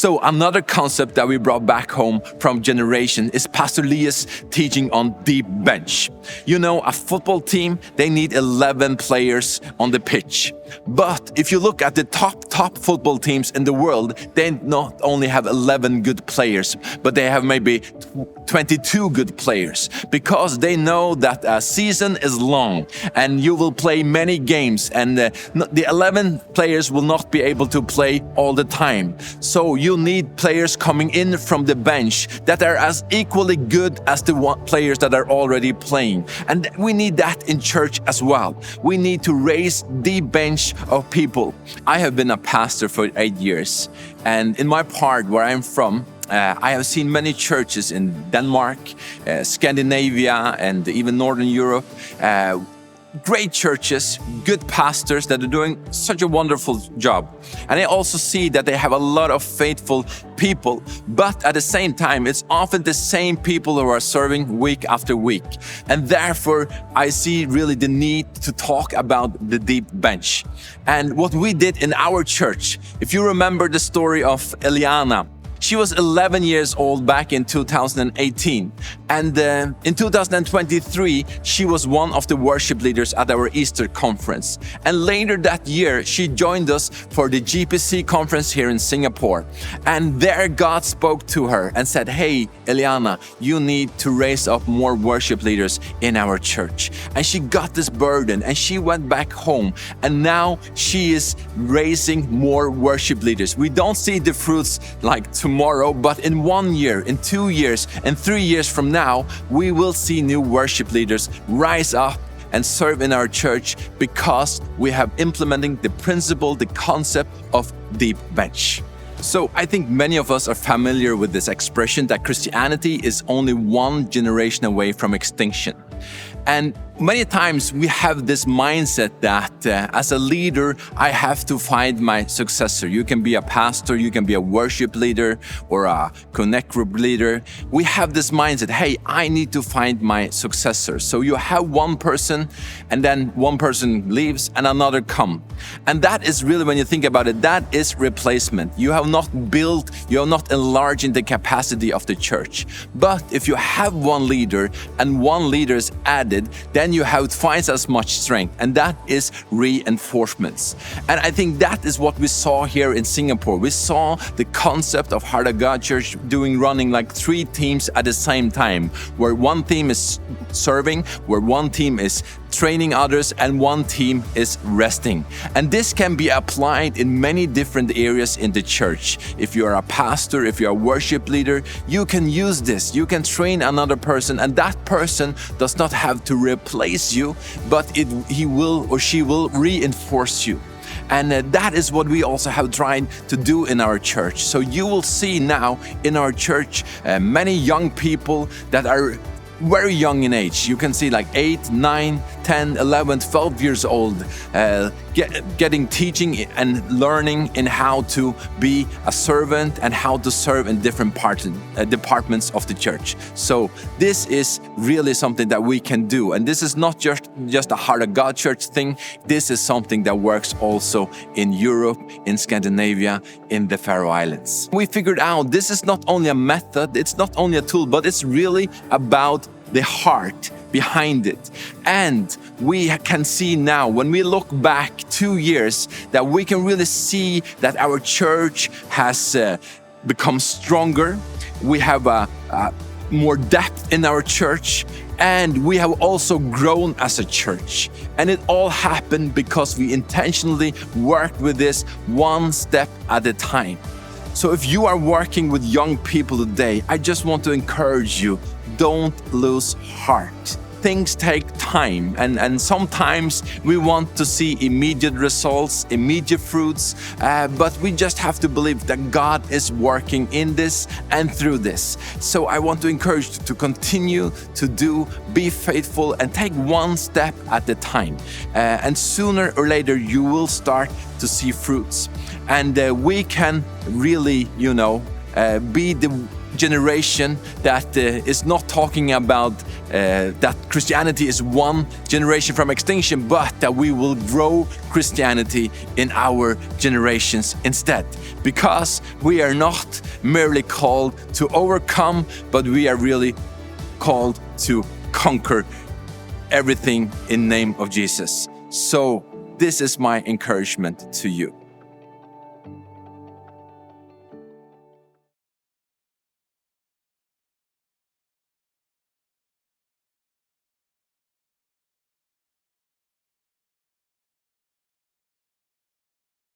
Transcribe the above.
So another concept that we brought back home from generation is Pastor Lia's teaching on deep bench. You know, a football team, they need 11 players on the pitch. But if you look at the top football teams in the world, they not only have 11 good players, but they have maybe 22 good players, because they know that a season is long and you will play many games, and the 11 players will not be able to play all the time. So you need players coming in from the bench that are as equally good as the players that are already playing. And we need that in church as well. We need to raise the bench of people. I have been a pastor for 8 years, and in my part where I'm from, I have seen many churches in Denmark, Scandinavia, and even Northern Europe. Great churches, good pastors that are doing such a wonderful job. And I also see that they have a lot of faithful people, but at the same time, it's often the same people who are serving week after week. And therefore, I see really the need to talk about the deep bench. And what we did in our church, if you remember the story of Eliana, she was 11 years old back in 2018, and in 2023 she was one of the worship leaders at our Easter conference. And later that year she joined us for the GPC conference here in Singapore. And there God spoke to her and said, "Hey Eliana, you need to raise up more worship leaders in our church." And she got this burden and she went back home, and now she is raising more worship leaders. We don't see the fruits like tomorrow, but in 1 year, in 2 years, and 3 years from now, we will see new worship leaders rise up and serve in our church, because we have implementing the principle, the concept of deep bench. So I think many of us are familiar with this expression that Christianity is only one generation away from extinction. And many times we have this mindset that as a leader, I have to find my successor. You can be a pastor, you can be a worship leader or a connect group leader. We have this mindset, hey, I need to find my successor. So you have one person, and then one person leaves and another come. And that is really, when you think about it, that is replacement. You have not built, you are not enlarging the capacity of the church. But if you have one leader and one leader is added, then you have twice as much strength, and that is reinforcements. And I think that is what we saw here in Singapore. We saw the concept of Heart of God Church running like 3 teams at the same time, where one team is serving, where one team is training others, and one team is resting. And this can be applied in many different areas in the church. If you are a pastor, if you are a worship leader, you can use this. You can train another person, and that person does not have to replace you, but he will or she will reinforce you. And that is what we also have tried to do in our church. So you will see now in our church many young people that are very young in age. You can see like 8, 9, 10, 11, 12 years old, getting teaching and learning in how to be a servant and how to serve in different departments of the church. So this is really something that we can do. And this is not just a Heart of God Church thing. This is something that works also in Europe, in Scandinavia, in the Faroe Islands. We figured out this is not only a method, it's not only a tool, but it's really about the heart behind it. And we can see now, when we look back 2 years, that we can really see that our church has become stronger. We have more depth in our church, and we have also grown as a church. And it all happened because we intentionally worked with this one step at a time. So if you are working with young people today, I just want to encourage you, don't lose heart. Things take time, and sometimes we want to see immediate results, immediate fruits, but we just have to believe that God is working in this and through this. So I want to encourage you to continue to be faithful and take one step at a time. And sooner or later, you will start to see fruits. And we can really, be generation that is not talking about that Christianity is one generation from extinction, but that we will grow Christianity in our generations instead. Because we are not merely called to overcome, but we are really called to conquer everything in the name of Jesus. So this is my encouragement to you.